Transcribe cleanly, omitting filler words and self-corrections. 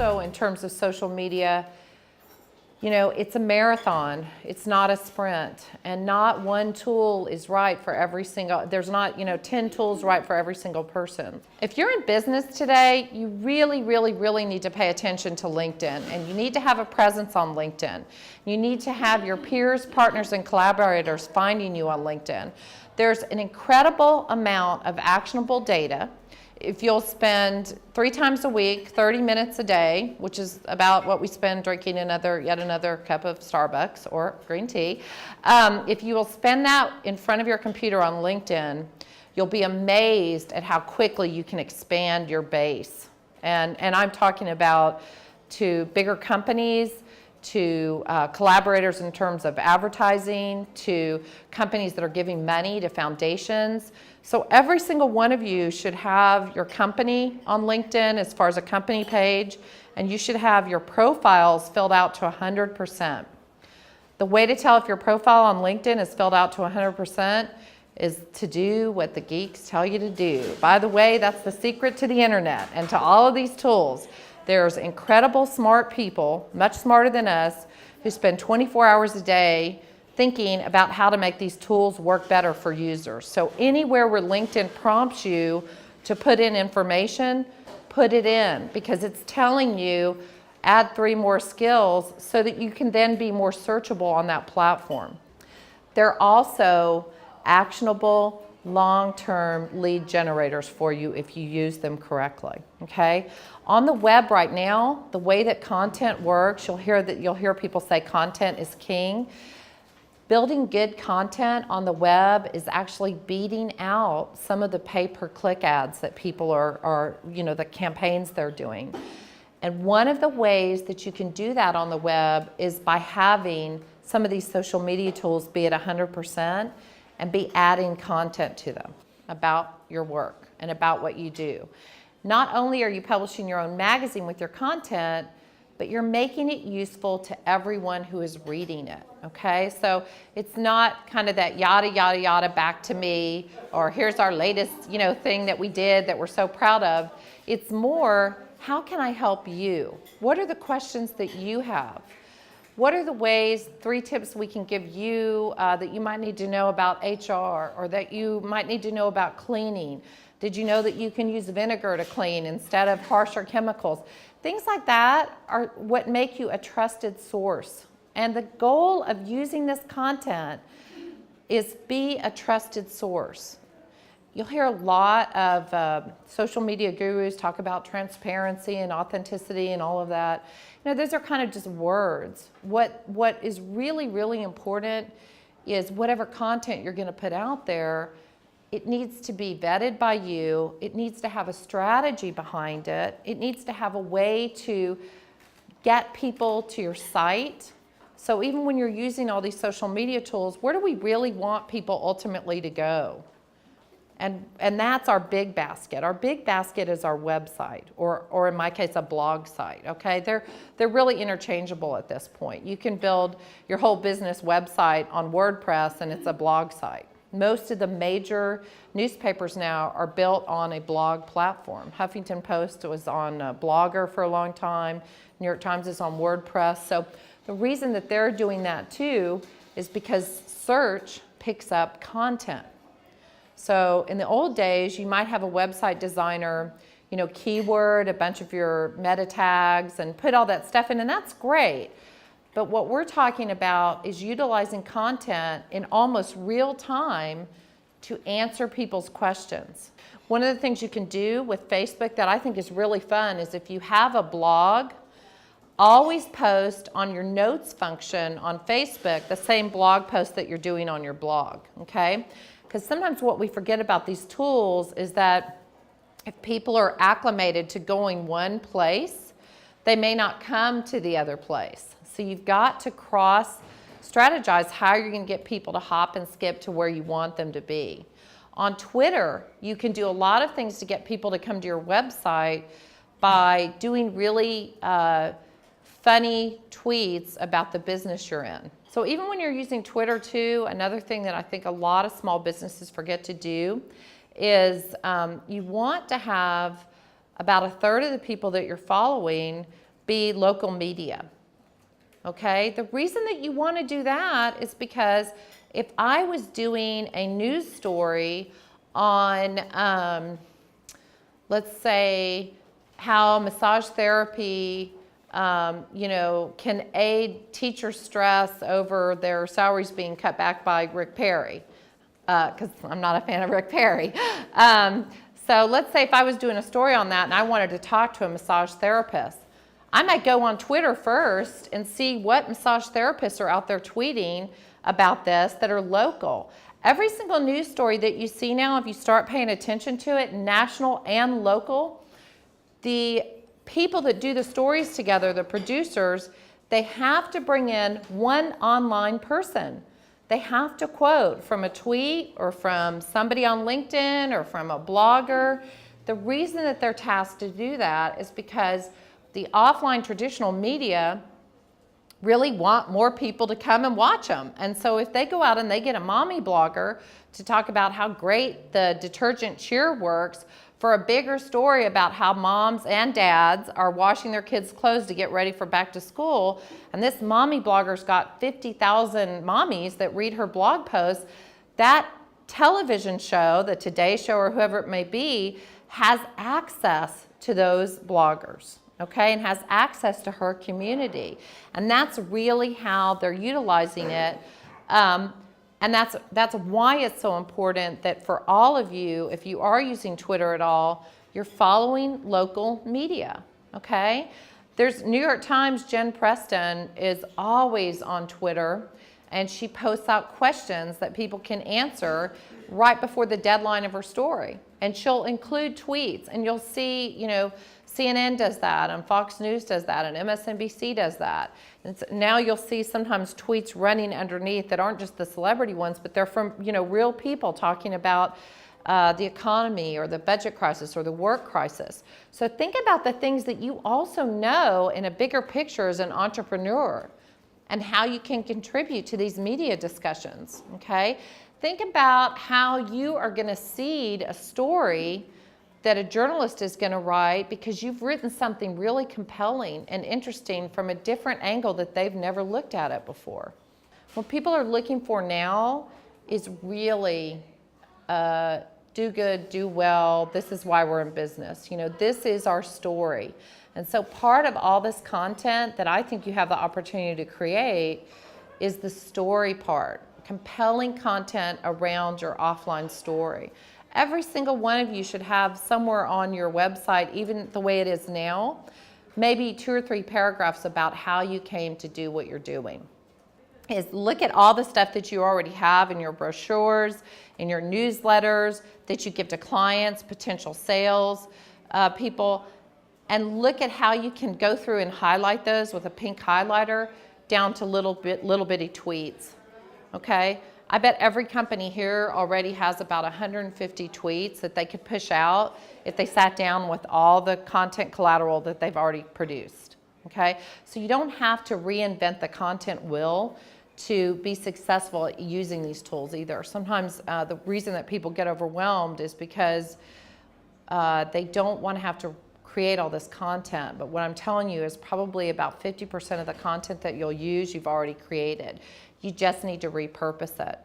also, in terms of social media, you know, it's a marathon. It's not a sprint. And not one tool is right for every single, there's not, 10 tools right for every single person. If you're in business today, you really, really, really need to pay attention to LinkedIn. And you need to have a presence on LinkedIn. You need to have your peers, partners, and collaborators finding you on LinkedIn. There's an incredible amount of actionable data. If you'll spend 3 times a week, 30 minutes a day, which is about what we spend drinking yet another cup of Starbucks or green tea, if you will spend that in front of your computer on LinkedIn, you'll be amazed at how quickly you can expand your base. And I'm talking about to bigger companies, to collaborators in terms of advertising, to companies that are giving money to foundations. So every single one of you should have your company on LinkedIn as far as a company page, and you should have your profiles filled out to 100%. The way to tell if your profile on LinkedIn is filled out to 100% is to do what the geeks tell you to do. By the way, that's the secret to the internet and to all of these tools. There's incredible smart people, much smarter than us, who spend 24 hours a day thinking about how to make these tools work better for users. So anywhere where LinkedIn prompts you to put in information, put it in, because it's telling you add 3 more skills so that you can then be more searchable on that platform. They're also actionable long-term lead generators for you if you use them correctly, okay? On the web right now, the way that content works, you'll hear people say content is king. Building good content on the web is actually beating out some of the pay-per-click ads that people are the campaigns they're doing. And one of the ways that you can do that on the web is by having some of these social media tools be at 100% and be adding content to them about your work and about what you do. Not only are you publishing your own magazine with your content, but you're making it useful to everyone who is reading it, okay? So it's not kind of that yada, yada, yada back to me, or here's our latest, thing that we did that we're so proud of. It's more, how can I help you? What are the questions that you have? What are the ways, 3 tips we can give you that you might need to know about HR, or that you might need to know about cleaning? Did you know that you can use vinegar to clean instead of harsher chemicals? Things like that are what make you a trusted source. And the goal of using this content is be a trusted source. You'll hear a lot of social media gurus talk about transparency and authenticity and all of that. Those are kind of just words. What is really, really important is whatever content you're going to put out there, it needs to be vetted by you. It needs to have a strategy behind it. It needs to have a way to get people to your site. So even when you're using all these social media tools, where do we really want people ultimately to go? And that's our big basket. Our big basket is our website, or in my case, a blog site, okay? They're really interchangeable at this point. You can build your whole business website on WordPress and it's a blog site. Most of the major newspapers now are built on a blog platform. Huffington Post was on Blogger for a long time. New York Times is on WordPress. So the reason that they're doing that too is because search picks up content. So in the old days, you might have a website designer, keyword a bunch of your meta tags and put all that stuff in, and that's great. But what we're talking about is utilizing content in almost real time to answer people's questions. One of the things you can do with Facebook that I think is really fun is if you have a blog, always post on your notes function on Facebook the same blog post that you're doing on your blog, okay? Because sometimes what we forget about these tools is that if people are acclimated to going one place, they may not come to the other place. So you've got to strategize how you're going to get people to hop and skip to where you want them to be. On Twitter, you can do a lot of things to get people to come to your website by doing really funny tweets about the business you're in. So even when you're using Twitter too, another thing that I think a lot of small businesses forget to do is you want to have about 1/3 of the people that you're following be local media. Okay, the reason that you want to do that is because if I was doing a news story on, let's say, how massage therapy, can aid teacher stress over their salaries being cut back by Rick Perry, because I'm not a fan of Rick Perry. So let's say if I was doing a story on that and I wanted to talk to a massage therapist, I might go on Twitter first and see what massage therapists are out there tweeting about this that are local. Every single news story that you see now, if you start paying attention to it, national and local, the people that do the stories together, the producers, they have to bring in one online person. They have to quote from a tweet or from somebody on LinkedIn or from a blogger. The reason that they're tasked to do that is because the offline traditional media really want more people to come and watch them. And so if they go out and they get a mommy blogger to talk about how great the detergent cheer works for a bigger story about how moms and dads are washing their kids' clothes to get ready for back to school, and this mommy blogger's got 50,000 mommies that read her blog posts, that television show, the Today Show or whoever it may be, has access to those bloggers. Okay, and has access to her community. And that's really how they're utilizing it. And that's why it's so important that for all of you, if you are using Twitter at all, you're following local media, okay? There's New York Times, Jen Preston is always on Twitter, and she posts out questions that people can answer right before the deadline of her story. And she'll include tweets, and you'll see, CNN does that, and Fox News does that, and MSNBC does that. And now you'll see sometimes tweets running underneath that aren't just the celebrity ones, but they're from real people talking about the economy or the budget crisis or the work crisis. So think about the things that you also know in a bigger picture as an entrepreneur and how you can contribute to these media discussions, okay? Think about how you are going to seed a story that a journalist is going to write because you've written something really compelling and interesting from a different angle that they've never looked at it before. What people are looking for now is really do good, do well, this is why we're in business. This is our story. And so part of all this content that I think you have the opportunity to create is the story part, compelling content around your offline story. Every single one of you should have somewhere on your website, even the way it is now, maybe 2 or 3 paragraphs about how you came to do what you're doing. Look at all the stuff that you already have in your brochures, in your newsletters, that you give to clients, potential sales people, and look at how you can go through and highlight those with a pink highlighter down to little bitty tweets, okay? I bet every company here already has about 150 tweets that they could push out if they sat down with all the content collateral that they've already produced, okay? So you don't have to reinvent the content wheel to be successful at using these tools either. Sometimes the reason that people get overwhelmed is because they don't want to have to create all this content, but what I'm telling you is probably about 50% of the content that you'll use, you've already created. You just need to repurpose it.